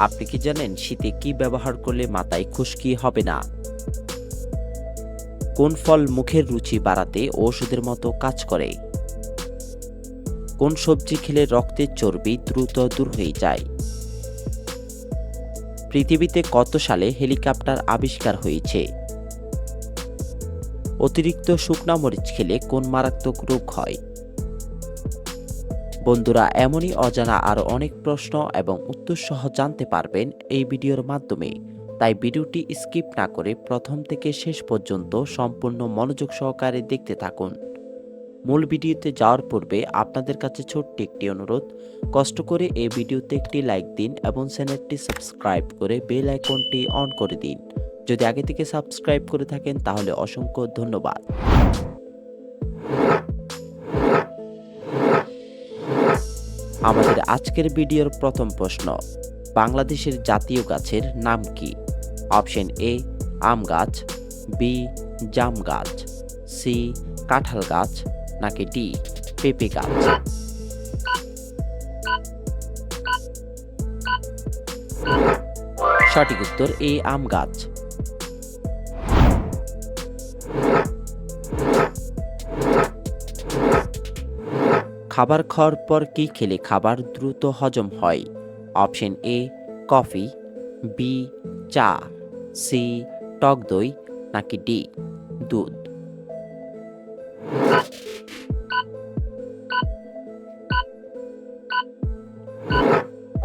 আপনি কি জানেন শীতে কি ব্যবহার করলে মাথায় খুশকি হবে না? কোন ফল মুখের রুচি বাড়াতে ঔষধের মতো কাজ করে? কোন সবজি খেলে রক্তের চর্বি দ্রুত দূর হয়ে যায়? পৃথিবীতে কত সালে হেলিকপ্টার আবিষ্কার হয়েছে? অতিরিক্ত শুকনা মরিচ খেলে কোন মারাত্মক রোগ হয়? বন্ধুরা, এমনই অজানা আরও অনেক প্রশ্ন এবং উত্তর সহ জানতে পারবেন এই ভিডিওর মাধ্যমে। তাই ভিডিওটি স্কিপ না করে প্রথম থেকে শেষ পর্যন্ত সম্পূর্ণ মনোযোগ সহকারে দেখতে থাকুন। মূল ভিডিওতে যাওয়ার পূর্বে আপনাদের কাছে ছোট্ট একটি অনুরোধ, কষ্ট করে এই ভিডিওতে একটি লাইক দিন এবং চ্যানেলটি সাবস্ক্রাইব করে বেল আইকনটি অন করে দিন। যদি আগে থেকে সাবস্ক্রাইব করে থাকেন তাহলে অসংখ্য ধন্যবাদ। আমাদের আজকের ভিডিওর প্রথম প্রশ্ন, বাংলাদেশের জাতীয় গাছের নাম কি? অপশন এ আম গাছ, বি জাম গাছ, সি কাঁঠাল গাছ, নাকি ডি পেঁপে গাছ? সঠিক উত্তর এ আম গাছ। খাবার খাওয়ার পর কি খেলে খাবার দ্রুত হজম হয়? অপশন এ কফি, বি চা, সি টক দই, নাকি ডি দুধ?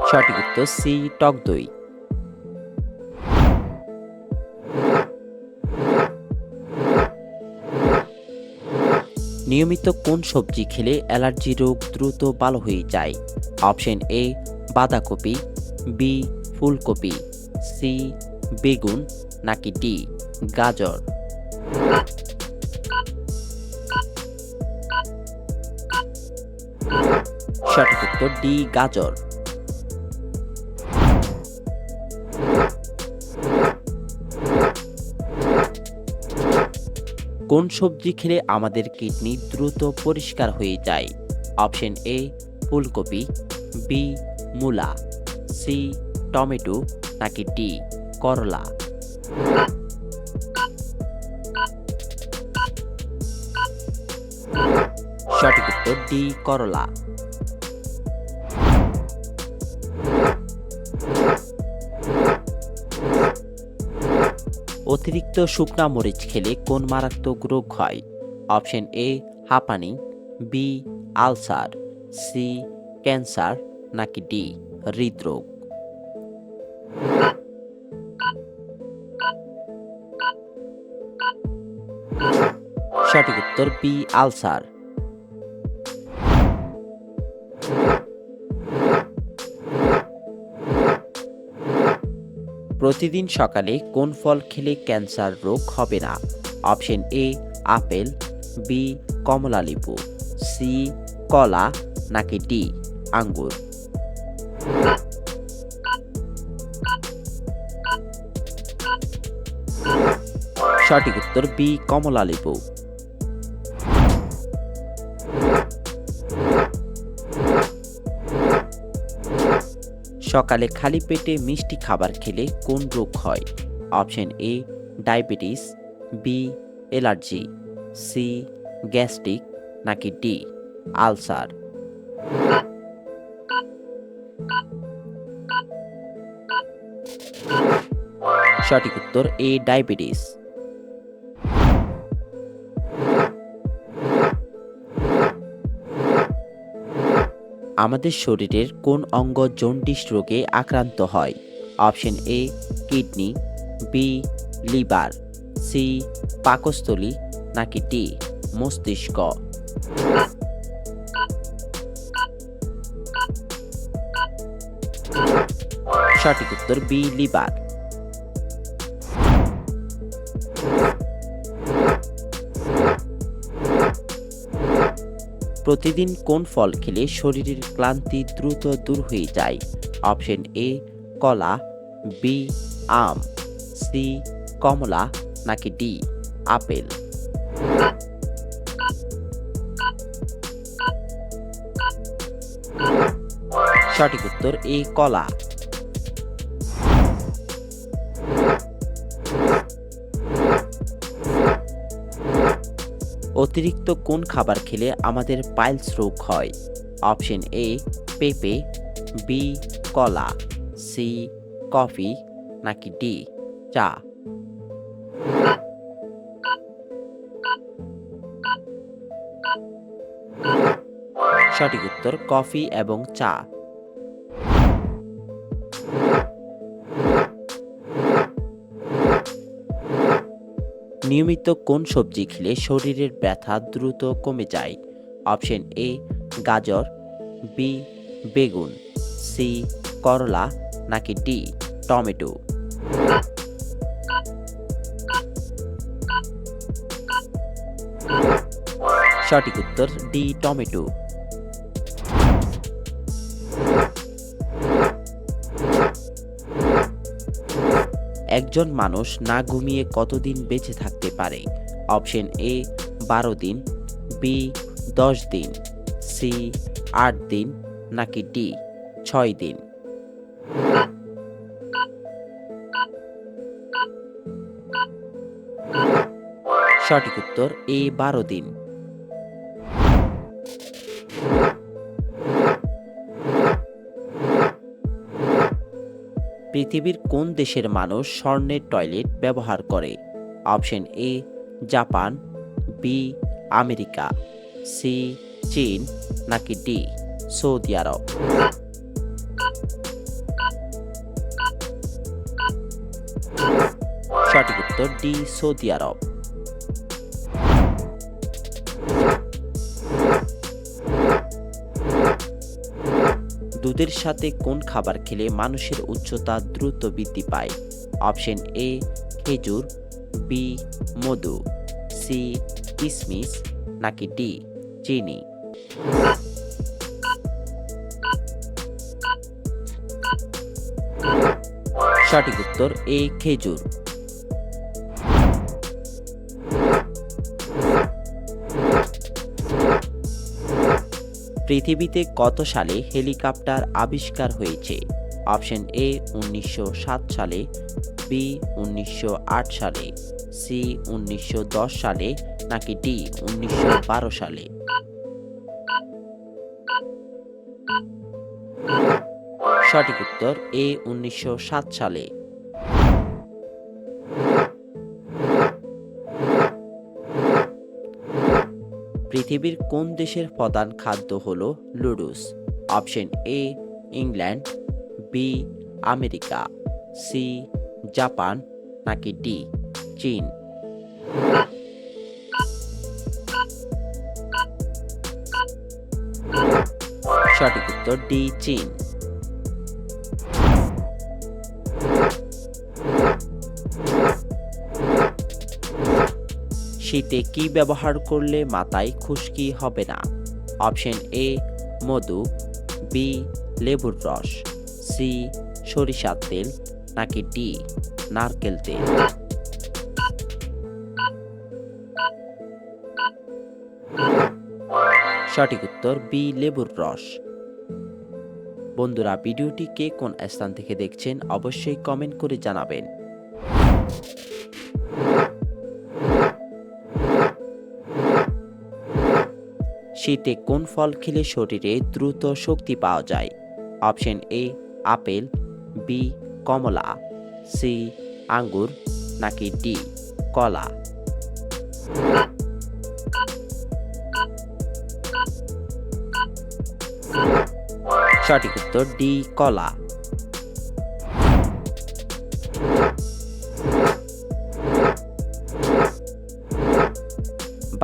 সঠিক উত্তর সি টক দই। নিয়মিত কোন সবজি খেলে অ্যালার্জি রোগ দ্রুত ভালো হয়ে যায়? অপশন এ বাঁধাকপি, বি ফুলকপি, সি বেগুন, নাকি ডি গাজর? সঠিক উত্তর ডি গাজর। কোন সবজি খেলে আমাদের কিডনি দ্রুত পরিষ্কার হয়ে যায়? অপশন এ ফুলকপি, বি মূলা, সি টমেটো, নাকি ডি করলা? সঠিক উত্তর ডি করলা। অতিরিক্ত শুকনা মরিচ খেলে কোন মারাত্মক রোগ হয়? অপশন এ হাঁপানি, বি আলসার, সি ক্যান্সার, নাকি ডি হৃদরোগ? সঠিক উত্তর বি আলসার। প্রতিদিন সকালে কোন ফল খেলে ক্যান্সার রোগ হবে না? অপশন এ আপেল, বি কমলালেবু, সি কলা, নাকি ডি আঙ্গুর? সঠিক উত্তর বি কমলালেবু। সকালে খালি পেটে মিষ্টি খাবার খেলে কোন রোগ হয়? Option A diabetes, B allergy, C gastric, নাকি ডি আলসার? সঠিক উত্তর এ ডায়াবেটিস। আমাদের শরীরের কোন অঙ্গ জন্ডিস রোগে আক্রান্ত হয়? Option A kidney, B liver, C পাকস্থলী, নাকি ডি মস্তিষ্ক? সঠিক উত্তর বি লিভার। প্রতিদিন কোন ফল খেলে শরীরের ক্লান্তি দ্রুত দূর হয়ে যায়? অপশন এ কলা, বি আম, সি কমলা, নাকি ডি আপেল? সঠিক উত্তর এ কলা। অতিরিক্ত কোন খাবার খেলে আমাদের পাইলস রোগ হয়? অপশন এ পেঁপে, বি কলা, সি কফি নাকি ডি চা? সঠিক উত্তর কফি এবং চা। নিয়মিত কোন সবজি খেলে শরীরের ব্যথা দ্রুত কমে যায়? অপশন এ গাজর, বি বেগুন, সি করলা নাকি ডি টমেটো? সঠিক উত্তর ডি টমেটো। একজন মানুষ না ঘুমিয়ে কতদিন বেঁচে থাকতে পারে? অপশন এ 12 দিন, বি 10 দিন, সি 8 দিন নাকি ডি 6 দিন? সঠিক উত্তর এ 12 দিন। পৃথিবীর কোন দেশের মানুষ স্বর্ণের টয়লেট ব্যবহার করে? Option A Japan, B America, C চীন নাকি ডি সৌদি আরব? সঠিক উত্তর ডি সৌদি আরব। দুধের সাথে কোন খাবার খেলে মানুষের উচ্চতা দ্রুত বৃদ্ধি পায়? অপশন এ খেজুর, বি মধু, সি কিশমিশ নাকি ডি চিনি? সঠিক উত্তর এ খেজুর। পৃথিবীতে কত সালে হেলিকপ্টার আবিষ্কার হয়েছে? অপশন এ 1907 সালে, বি 1908 সালে, সি 1910 সালে নাকি ডি 1912 সালে? সঠিক উত্তর এ 1907 সালে। পৃথিবীর কোন দেশের প্রধান খাদ্য হলো noodles? Option A England, B America, C Japan নাকি ডি চীন? সঠিক উত্তর ডি চীন। শীতে কি ব্যবহার করলে মাথায় খুশকি হবে না? অপশন এ মধু, বি লেবুর রস, সি সরিষার তেল নাকি ডি নারকেল তেল? সঠিক উত্তর বি লেবুর রস। বন্ধুরা, ভিডিওটি কে কোন স্থান থেকে দেখছেন অবশ্যই কমেন্ট করে জানাবেন। শীতে কোন ফল খেলে শরীরে দ্রুত শক্তি পাওয়া যায়? অপশন এ আপেল, বি কমলা, সি আঙ্গুর নাকি ডি কলা? সঠিক উত্তর ডি কলা।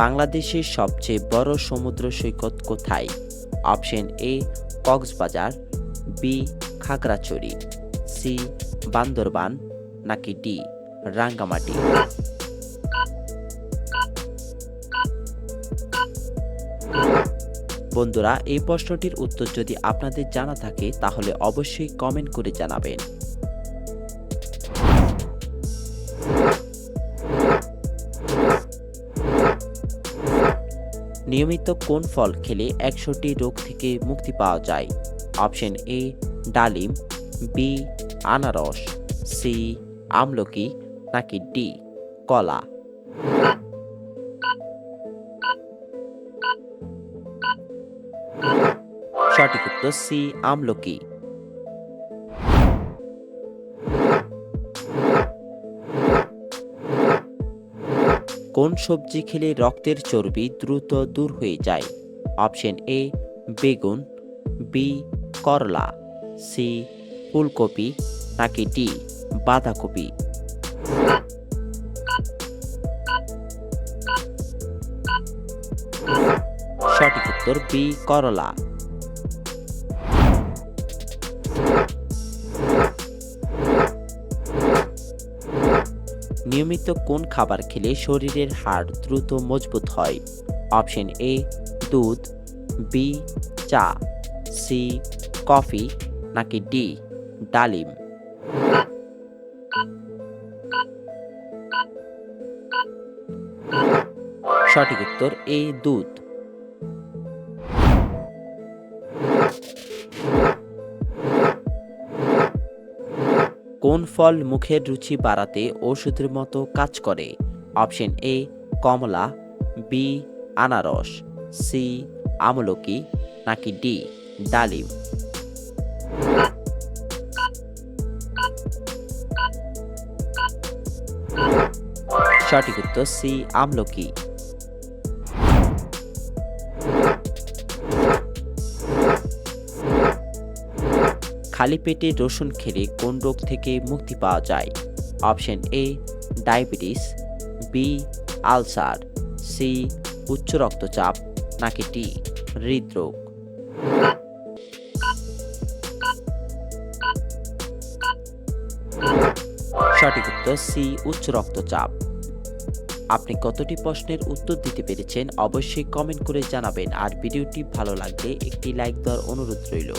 বাংলাদেশের সবচেয়ে বড় সমুদ্র সৈকত কোথায়? Option A Cox's Bazar, B Khagrachari, C Bandarban নাকি ডি রাঙ্গামাটি? বন্ধুরা, এই প্রশ্নটির উত্তর যদি আপনাদের জানা থাকে তাহলে অবশ্যই কমেন্ট করে জানাবেন। নিয়মিত কোন ফল খেলে 100টি রোগ থেকে মুক্তি পাওয়া যায়? অপশন এ ডালিম, বি আনারস, সি আমলকি নাকি ডি কলা? উত্তর সি আমলকি। কোন সবজি খেলে রক্তের চর্বি দ্রুত দূর হয়ে যায়? অপশন এ বেগুন, বি করলা, সি ফুলকপি নাকি ডি বাঁধাকপি। সঠিক উত্তর বি করলা। নিয়মিত কোন খাবার খেলে শরীরের হাড় দ্রুত মজবুত হয়? অপশন এ দুধ, বি চা, সি কফি নাকি ডি ডালিম। সঠিক উত্তর এ দুধ। কোন ফল মুখের রুচি বাড়াতে ওষুধের মতো কাজ করে? অপশন এ কমলা, বি আনারস, সি আমলকি নাকি ডি ডালিম। সঠিক উত্তর সি আমলকি। খালি পেটে রসুন খেলে কোন রোগ থেকে মুক্তি পাওয়া যায়? Option A diabetes, B ulcer, C উচ্চ রক্তচাপ নাকি ডি হৃদরোগ। সঠিক উত্তর সি উচ্চ রক্তচাপ। আপনি কতটি প্রশ্নের উত্তর দিতে পেরেছেন অবশ্যই কমেন্ট করে জানাবেন, আর ভিডিওটি ভালো লাগলে একটি লাইক দেওয়ার অনুরোধ রইল।